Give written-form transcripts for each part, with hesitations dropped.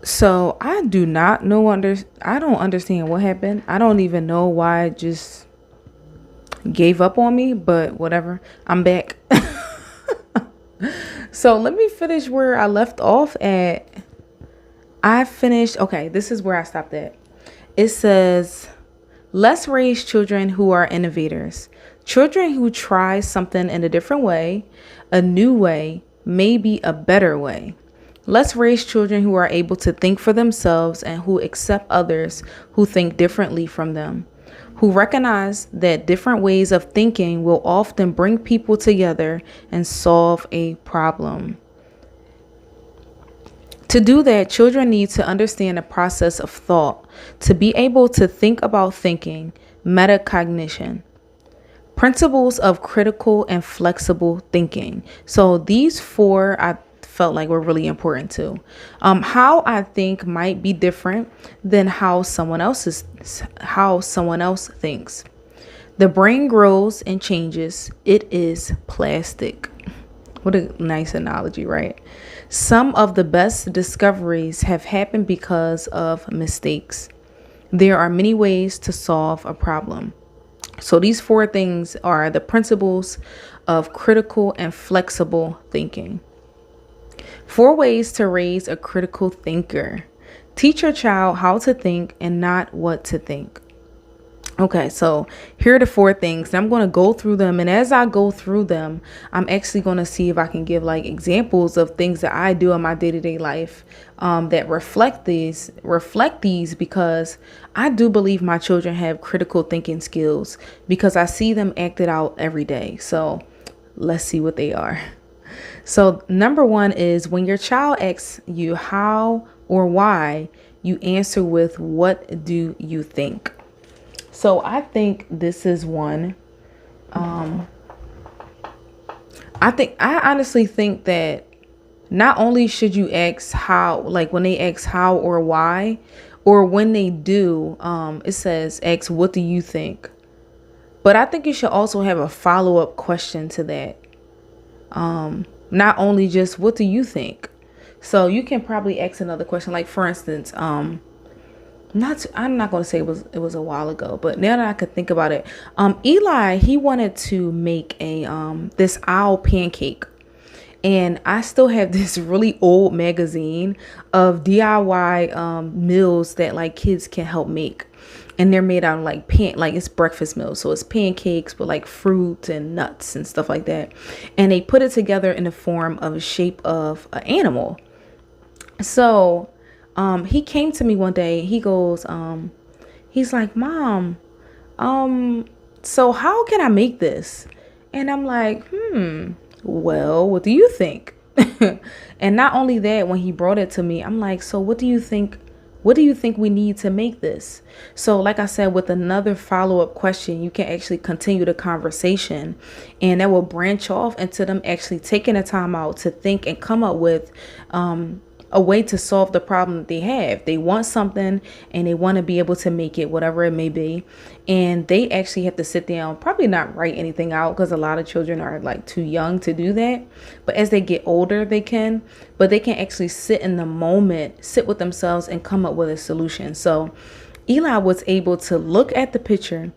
So I do not know I don't understand what happened. I don't even know why it just gave up on me, but whatever. I'm back. So let me finish where I left off at. I finished, okay, this is where I stopped at. It says, let's raise children who are innovators. Children who try something in a different way, a new way, maybe a better way. Let's raise children who are able to think for themselves and who accept others who think differently from them, who recognize that different ways of thinking will often bring people together and solve a problem. To do that, children need to understand the process of thought, to be able to think about thinking, metacognition, principles of critical and flexible thinking. So these four I felt like were really important too. How I think might be different than how someone else thinks. The brain grows and changes. It is plastic. What a nice analogy, right? Some of the best discoveries have happened because of mistakes. There are many ways to solve a problem. So these four things are the principles of critical and flexible thinking. Four ways to raise a critical thinker. Teach your child how to think and not what to think. Okay, so here are the four things. I'm going to go through them. And as I go through them, I'm actually going to see if I can give like examples of things that I do in my day-to-day life that reflect these because I do believe my children have critical thinking skills because I see them acted out every day. So let's see what they are. So number one is when your child asks you how or why, you answer with what do you think? So I think this is one. I honestly think that not only should you ask how, like when they ask how or why, or when they do, it says ask what do you think? But I think you should also have a follow-up question to that. Not only just what do you think? So you can probably ask another question. Like for instance, I'm not going to say it was a while ago, but now that I could think about it, Eli, he wanted to make a this owl pancake. And I still have this really old magazine of DIY meals that like kids can help make. And they're made out of like it's breakfast meals. So it's pancakes with like fruit and nuts and stuff like that. And they put it together in the form of a shape of an animal. So he came to me one day. He goes, he's like, Mom, so how can I make this? And I'm like, well, what do you think? And not only that, when he brought it to me, I'm like, so what do you think? What do you think we need to make this? So like I said, with another follow-up question, you can actually continue the conversation and that will branch off into them actually taking the time out to think and come up with a way to solve the problem that they have. They want something and they want to be able to make it, whatever it may be. And they actually have to sit down, probably not write anything out because a lot of children are like too young to do that. But as they get older, they can actually sit in the moment, sit with themselves and come up with a solution. So Eli was able to look at the picture,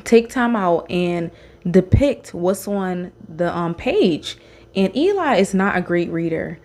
take time out and depict what's on the page. And Eli is not a great reader.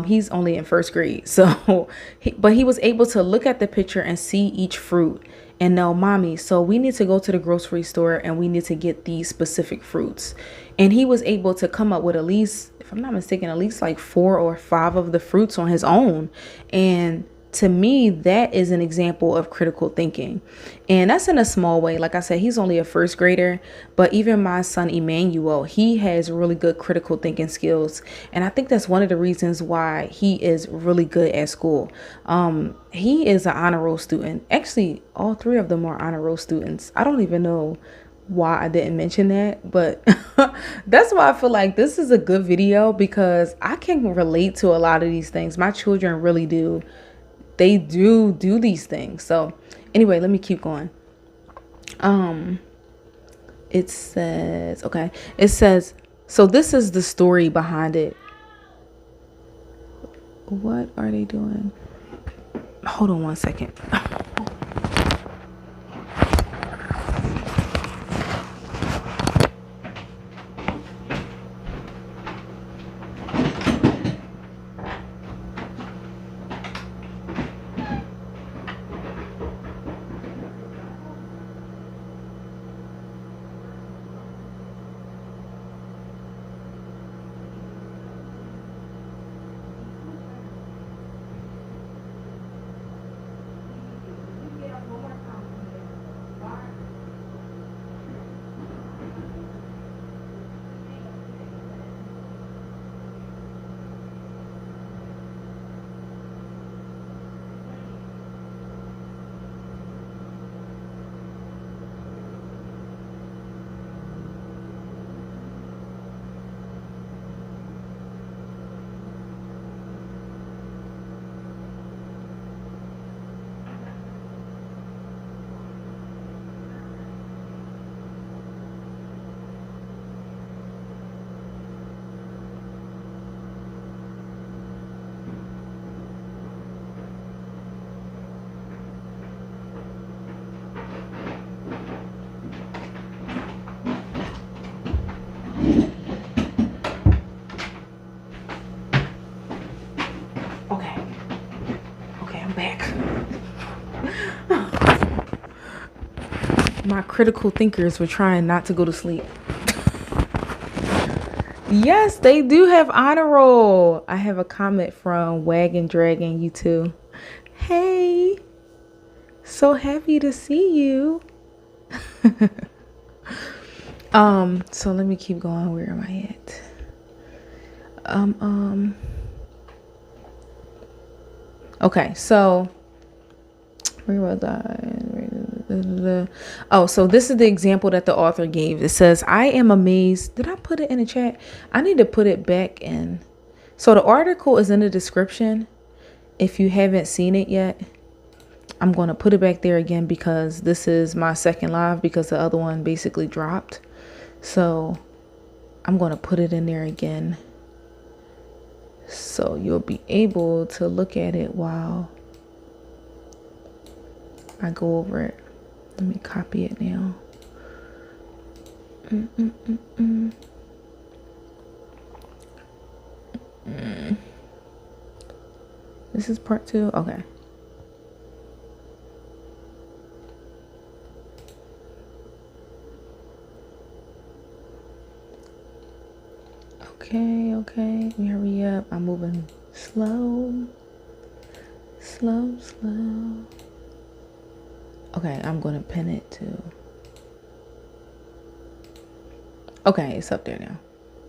He's only in first grade. So, but he was able to look at the picture and see each fruit and know, Mommy, so we need to go to the grocery store and we need to get these specific fruits. And he was able to come up with at least, if I'm not mistaken, at least like 4 or 5 of the fruits on his own. And to me, that is an example of critical thinking. And that's in a small way. Like I said, he's only a first grader, but even my son, Emmanuel, he has really good critical thinking skills. And I think that's one of the reasons why he is really good at school. He is an honor roll student. Actually, all 3 of them are honor roll students. I don't even know why I didn't mention that, but that's why I feel like this is a good video because I can relate to a lot of these things. My children really do. They do these things. So anyway, let me keep going. It says, so this is the story behind it. What are they doing? Hold on one second. Okay. Okay, I'm back. My critical thinkers were trying not to go to sleep. Yes, they do have honor roll. I have a comment from Wagon Dragon, you too. Hey, so happy to see you. So let me keep going. Where am I at? Okay, so where was I? Oh, so this is the example that the author gave. It says, I am amazed. Did I put it in the chat? I need to put it back in. So the article is in the description. If you haven't seen it yet, I'm going to put it back there again because this is my second live because the other one basically dropped. So I'm going to put it in there again. So you'll be able to look at it while I go over it. Let me copy it now. This is part 2. Okay. Okay. Let me hurry up. I'm moving slow. Okay, I'm going to pin it too. Okay, it's up there now.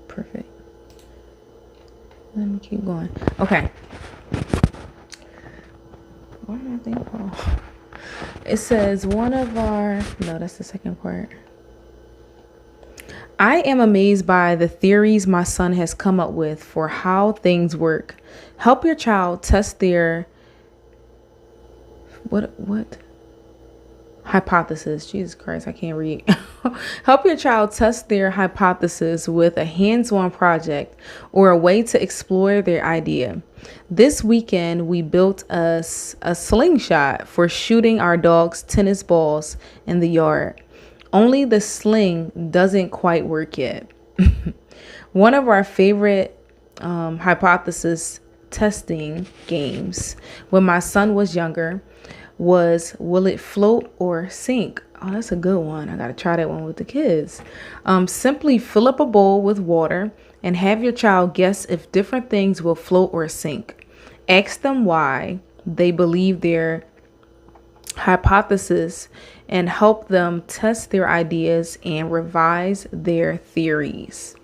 Perfect. Let me keep going. Okay. What am I thinking? Oh. It says no, that's the second part. I am amazed by the theories my son has come up with for how things work. Help your child test their what? Hypothesis. Jesus Christ, I can't read. Help your child test their hypothesis with a hands-on project or a way to explore their idea. This weekend, we built a slingshot for shooting our dog's tennis balls in the yard. Only the sling doesn't quite work yet. One of our favorite hypothesis testing games when my son was younger was, will it float or sink? Oh, that's a good one. I got to try that one with the kids. Simply fill up a bowl with water and have your child guess if different things will float or sink. Ask them why they believe their hypothesis and help them test their ideas and revise their theories.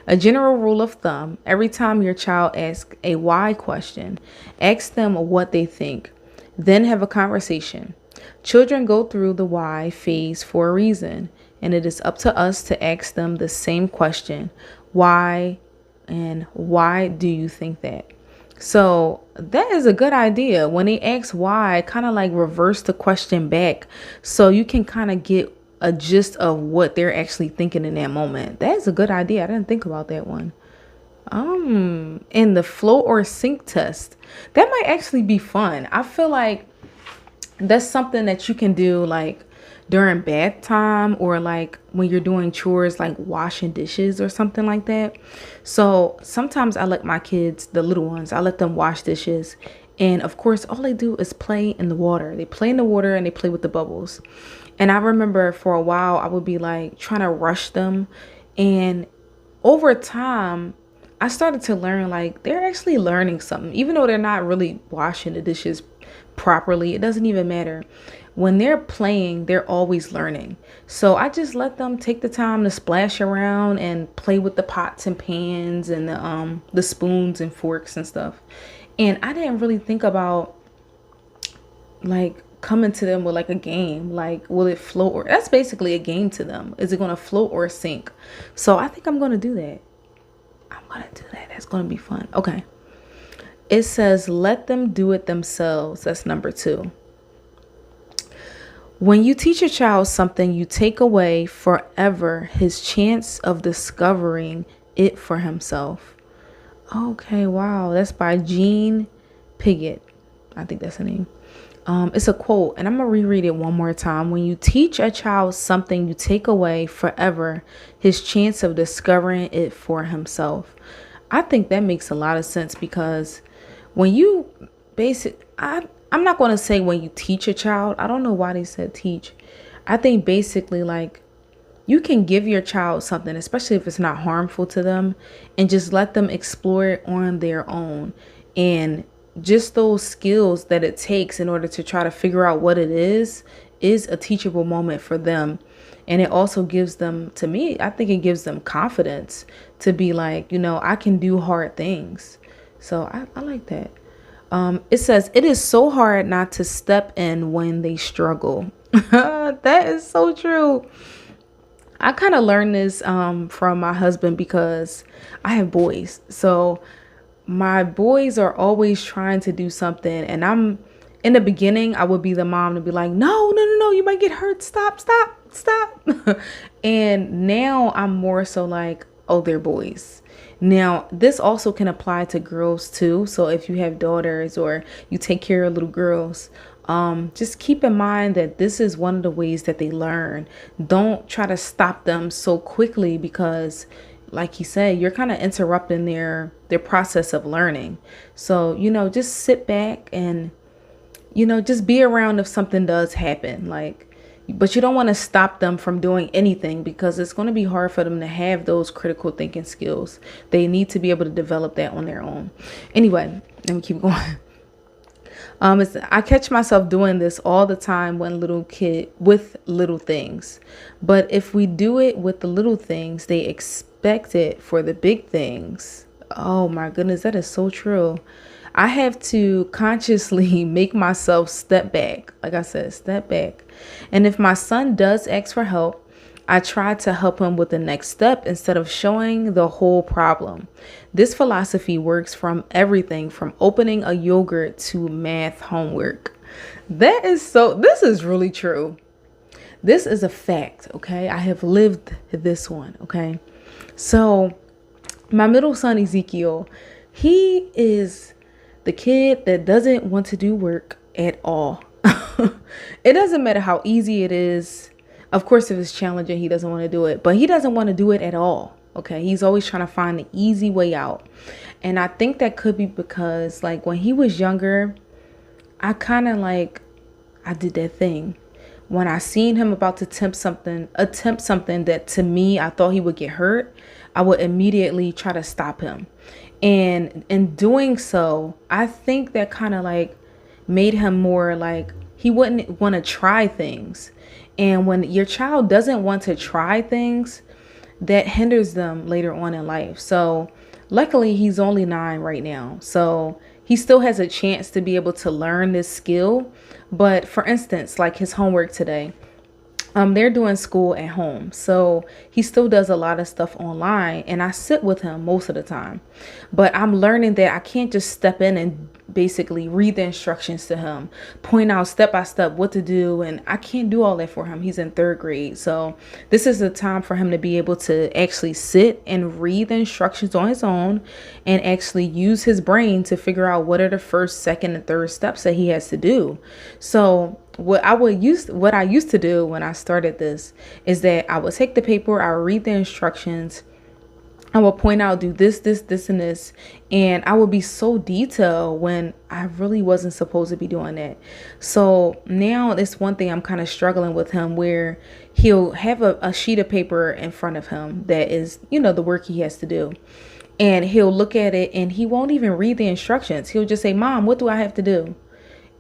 A general rule of thumb, every time your child asks a why question, ask them what they think. Then have a conversation. Children go through the why phase for a reason, and it is up to us to ask them the same question. Why, and why do you think that? So that is a good idea. When they ask why, kind of like reverse the question back so you can kind of get a gist of what they're actually thinking in that moment. That is a good idea. I didn't think about that one. In the float or sink test. That might actually be fun. I feel like that's something that you can do like during bath time or like when you're doing chores like washing dishes or something like that. So sometimes I let my kids, the little ones, I let them wash dishes. And of course, all they do is play in the water. They play in the water and they play with the bubbles. And I remember for a while, I would be like trying to rush them. And over time, I started to learn like they're actually learning something, even though they're not really washing the dishes properly. It doesn't even matter. When they're playing, they're always learning. So I just let them take the time to splash around and play with the pots and pans and the spoons and forks and stuff. And I didn't really think about like coming to them with like a game, like will it float, or that's basically a game to them. Is it going to float or sink? So I think I'm going to do that. That's going to be fun. Okay. It says, let them do it themselves. That's number 2. When you teach a child something, you take away forever his chance of discovering it for himself. Okay, wow. That's by Jean Piaget. I think that's her name. It's a quote, and I'm going to reread it one more time. When you teach a child something, you take away forever his chance of discovering it for himself. I think that makes a lot of sense because when you I'm not going to say when you teach a child. I don't know why they said teach. I think basically like you can give your child something, especially if it's not harmful to them, and just let them explore it on their own. And just those skills that it takes in order to try to figure out what it is a teachable moment for them. And it also gives them, to me, I think it gives them confidence to be like, I can do hard things. So I like that. It says, it is so hard not to step in when they struggle. That is so true. I kind of learned this from my husband because I have boys. So my boys are always trying to do something, and I'm in the beginning I would be the mom to be like, no, you might get hurt, stop. And now I'm more so like, oh, they're boys. Now this also can apply to girls too. So if you have daughters or you take care of little girls, just keep in mind that this is one of the ways that they learn. Don't try to stop them so quickly because like he said, you're kind of interrupting their process of learning. So, just sit back and, just be around if something does happen. But you don't want to stop them from doing anything because it's going to be hard for them to have those critical thinking skills. They need to be able to develop that on their own. Anyway, let me keep going. I catch myself doing this all the time with little things. But if we do it with the little things, they expect it for the big things. Oh my goodness, that is so true. I have to consciously make myself step back. Like I said, step back. And if my son does ask for help, I try to help him with the next step instead of showing the whole problem. This philosophy works from everything from opening a yogurt to math homework. This is really true. This is a fact, okay? I have lived this one, okay? So my middle son, Ezekiel, he is the kid that doesn't want to do work at all. It doesn't matter how easy it is. Of course, if it's challenging, he doesn't want to do it, but he doesn't want to do it at all. Okay. He's always trying to find the easy way out. And I think that could be because like when he was younger, I did that thing. When I seen him about to attempt something that to me, I thought he would get hurt, I would immediately try to stop him. And in doing so, I think that kind of like made him more like he wouldn't want to try things. And when your child doesn't want to try things, that hinders them later on in life. So luckily he's only 9 right now. So he still has a chance to be able to learn this skill. But for instance, like his homework today, They're doing school at home, so he still does a lot of stuff online, and I sit with him most of the time. But I'm learning that I can't just step in and basically read the instructions to him, point out step by step what to do, and I can't do all that for him. He's in third grade, so this is the time for him to be able to actually sit and read the instructions on his own and actually use his brain to figure out what are the first, second, and third steps that he has to do. So what I used to do when I started this is that I would take the paper, I would read the instructions, I will point out, do this, this, this, and this. And I would be so detailed when I really wasn't supposed to be doing that. So now it's one thing I'm kind of struggling with him, where he'll have a sheet of paper in front of him that is, the work he has to do. And he'll look at it and he won't even read the instructions. He'll just say, Mom, what do I have to do?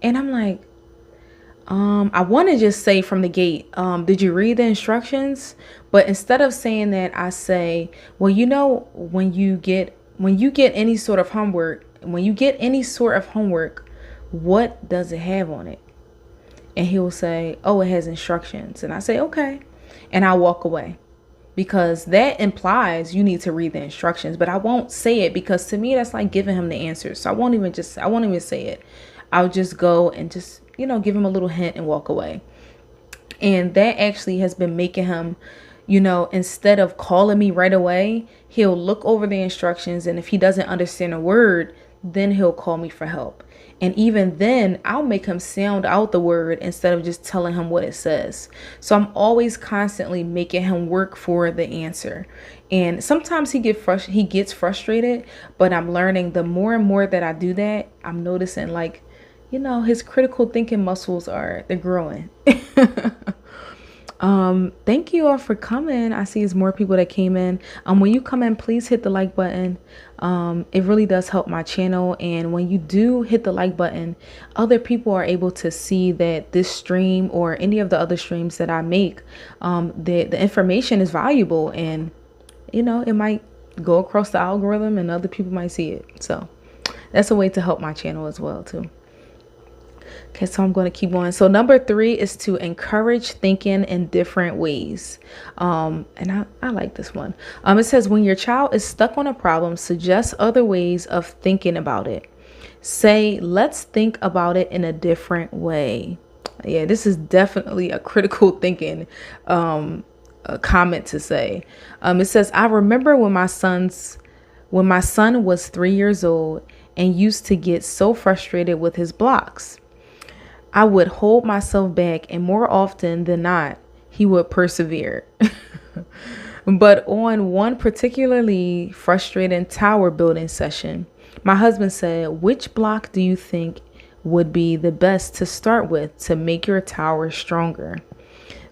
And I'm like, I want to just say from the gate, did you read the instructions? But instead of saying that, I say, well, when you get any sort of homework, what does it have on it? And he'll say, oh, it has instructions. And I say, okay. And I'll walk away, because that implies you need to read the instructions. But I won't say it, because to me, that's like giving him the answers. So I won't even say it. I'll just go and just, give him a little hint and walk away. And that actually has been making him, instead of calling me right away, he'll look over the instructions. And if he doesn't understand a word, then he'll call me for help. And even then, I'll make him sound out the word instead of just telling him what it says. So I'm always constantly making him work for the answer. And sometimes he gets frustrated, but I'm learning the more and more that I do that, I'm noticing his critical thinking muscles they're growing. Thank you all for coming. I see there's more people that came in. When you come in, please hit the like button. It really does help my channel. And when you do hit the like button, other people are able to see that this stream or any of the other streams that I make, the information is valuable, and it might go across the algorithm and other people might see it. So that's a way to help my channel as well too. Okay, so I'm going to keep going. So number 3 is to encourage thinking in different ways. And I like this one. It says, when your child is stuck on a problem, suggest other ways of thinking about it. Say, let's think about it in a different way. Yeah, this is definitely a critical thinking comment to say. It says, I remember when my son was 3 years old and used to get so frustrated with his blocks. I would hold myself back, and more often than not, he would persevere. But on one particularly frustrating tower building session, my husband said, which block do you think would be the best to start with to make your tower stronger?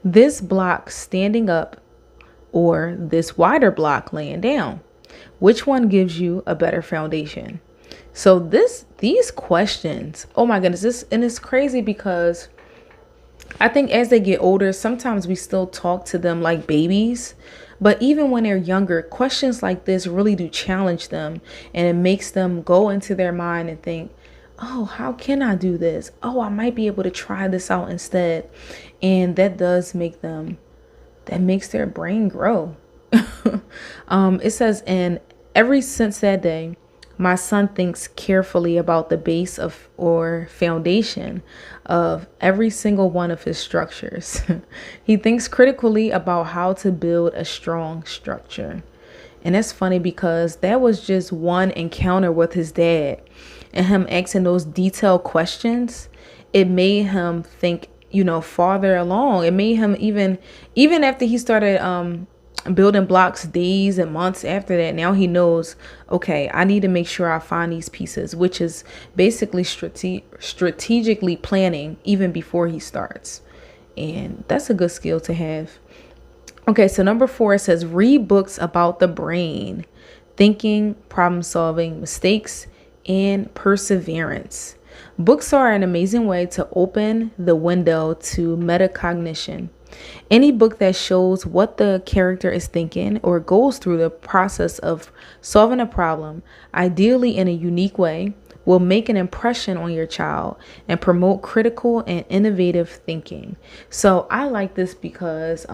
This block standing up or this wider block laying down? Which one gives you a better foundation? So these questions, oh my goodness, and it's crazy because I think as they get older, sometimes we still talk to them like babies. But even when they're younger, questions like this really do challenge them, and it makes them go into their mind and think, oh, how can I do this? Oh, I might be able to try this out instead. And that makes their brain grow. It says, and ever since that day, my son thinks carefully about the base of or foundation of every single one of his structures. He thinks critically about how to build a strong structure. And that's funny because that was just one encounter with his dad, and him asking those detailed questions. It made him think, farther along. It made him even after he started building blocks days and months after that, now he knows, okay, I need to make sure I find these pieces, which is basically strategically planning even before he starts. And that's a good skill to have. Okay, so number 4 says, read books about the brain, thinking, problem solving, mistakes, and perseverance. Books are an amazing way to open the window to metacognition. Any book that shows what the character is thinking or goes through the process of solving a problem, ideally in a unique way, will make an impression on your child and promote critical and innovative thinking. So I like this because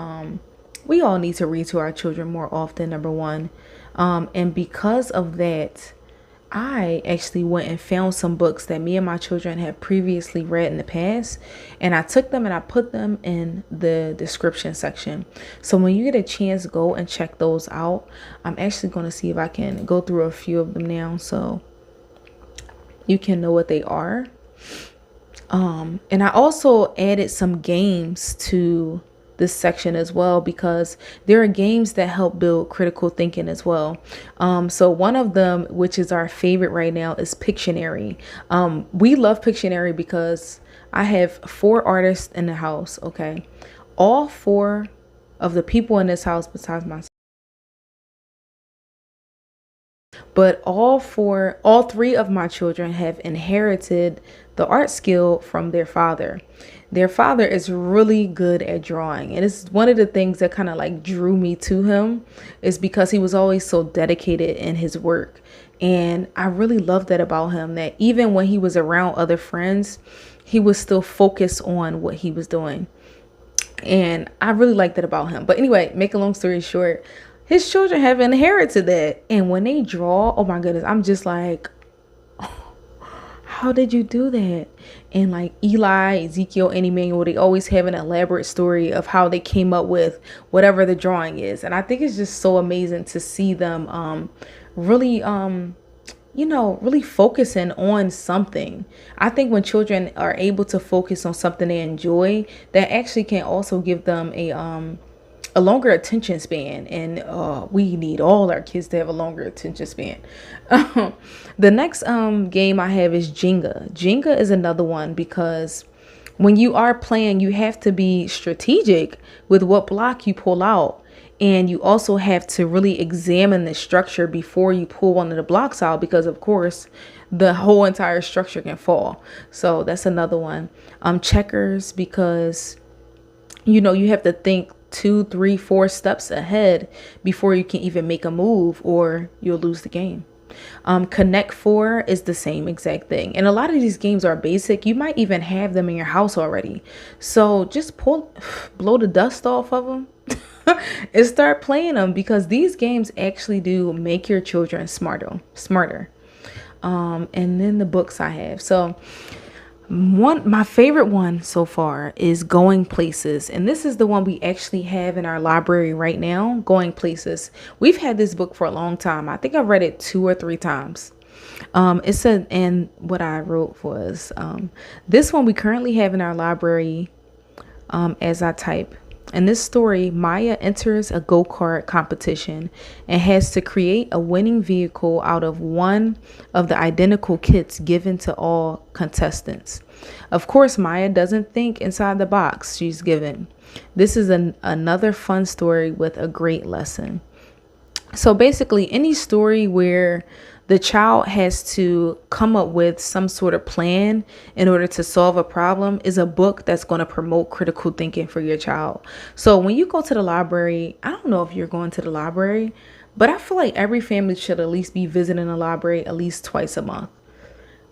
we all need to read to our children more often, number one. And because of that, I actually went and found some books that me and my children have previously read in the past, and I took them and I put them in the description section. So when you get a chance, go and check those out. I'm actually going to see if I can go through a few of them now so you can know what they are. And I also added some games to this section as well, because there are games that help build critical thinking as well. So one of them, which is our favorite right now, is Pictionary. We love Pictionary because I have 4 artists in the house. Okay. All 4 of the people in this house, besides myself, but all 3 of my children have inherited the art skill from their father. Their father is really good at drawing, and it's one of the things that kind of like drew me to him, is because he was always so dedicated in his work. And I really love that about him, that even when he was around other friends, he was still focused on what he was doing. And I really like that about him. But anyway, make a long story short, his children have inherited that. And when they draw, oh my goodness, I'm just like, how did you do that? And like Eli, Ezekiel, and Emmanuel, they always have an elaborate story of how they came up with whatever the drawing is. And I think it's just so amazing to see them really really focusing on something. I think when children are able to focus on something they enjoy, that actually can also give them a longer attention span. And we need all our kids to have a longer attention span. The next game I have is Jenga. Jenga is another one because when you are playing, you have to be strategic with what block you pull out. And you also have to really examine the structure before you pull one of the blocks out, because of course the whole entire structure can fall. So that's another one. Checkers, because you have to think 2, 3, 4 steps ahead before you can even make a move, or you'll lose the game. Connect 4 is the same exact thing. And a lot of these games are basic. You might even have them in your house already. So just blow the dust off of them and start playing them, because these games actually do make your children smarter. And then the books I have. So my favorite one so far is Going Places, and this is the one we actually have in our library right now. Going Places. We've had this book for a long time. I think I've read it 2 or 3 times. It said, and what I wrote was this one we currently have in our library. As I type. In this story, Maya enters a go-kart competition and has to create a winning vehicle out of one of the identical kits given to all contestants. Of course, Maya doesn't think inside the box she's given. This is another fun story with a great lesson. So basically, any story where the child has to come up with some sort of plan in order to solve a problem is a book that's going to promote critical thinking for your child. So when you go to the library, I don't know if you're going to the library, but I feel like every family should at least be visiting a library at least twice a month.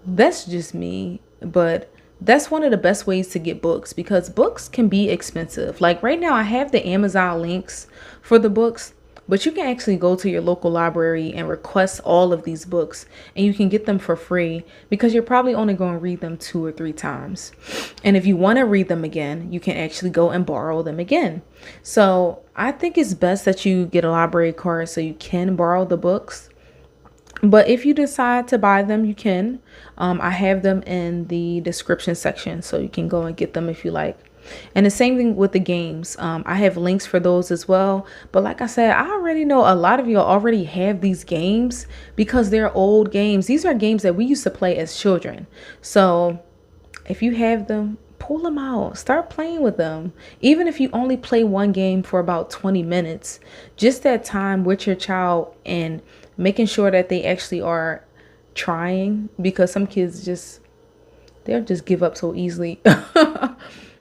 That's just me, but that's one of the best ways to get books, because books can be expensive. Like right now, I have the Amazon links for the books, but you can actually go to your local library and request all of these books, and you can get them for free, because you're probably only going to read them 2 or 3 times. And if you want to read them again, you can actually go and borrow them again. So I think it's best that you get a library card so you can borrow the books. But if you decide to buy them, you can. I have them in the description section, so you can go and get them if you like. And the same thing with the games. I have links for those as well. But like I said, I already know a lot of y'all already have these games because they're old games. These are games that we used to play as children. So if you have them, pull them out. Start playing with them. Even if you only play one game for about 20 minutes, just that time with your child and making sure that they actually are trying, because some kids they'll just give up so easily.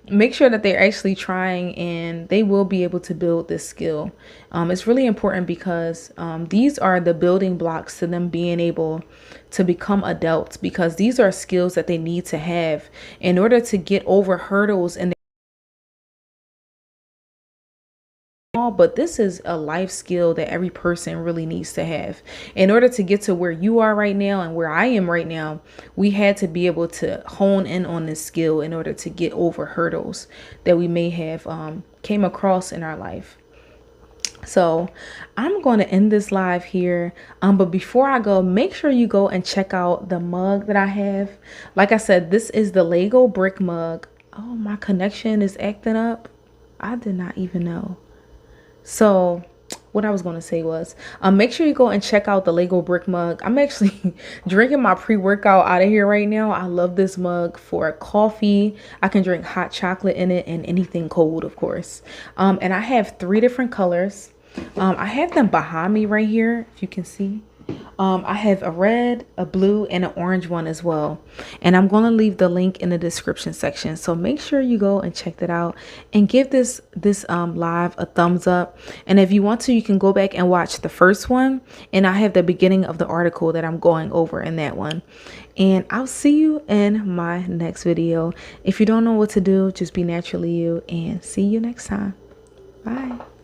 make sure that they're actually trying, and they will be able to build this skill. It's really important because these are the building blocks to them being able to become adults, because these are skills that they need to have in order to get over hurdles in. But this is a life skill that every person really needs to have. In order to get to where you are right now and where I am right now, we had to be able to hone in on this skill in order to get over hurdles that we may have came across in our life. So I'm going to end this live here. But before I go, make sure you go and check out the mug that I have. Like I said, this is the Lego brick mug. Oh, my connection is acting up. I did not even know. So what I was going to say was, make sure you go and check out the Lego brick mug. I'm actually drinking my pre-workout out of here right now. I love this mug for coffee. I can drink hot chocolate in it and anything cold, of course. And I have 3 different colors. I have them behind me right here, if you can see. I have a red, a blue, and an orange one as well. And I'm going to leave the link in the description section. So make sure you go and check that out and give this live a thumbs up. And if you want to, you can go back and watch the first one. And I have the beginning of the article that I'm going over in that one. And I'll see you in my next video. If you don't know what to do, just be naturally you, and see you next time. Bye.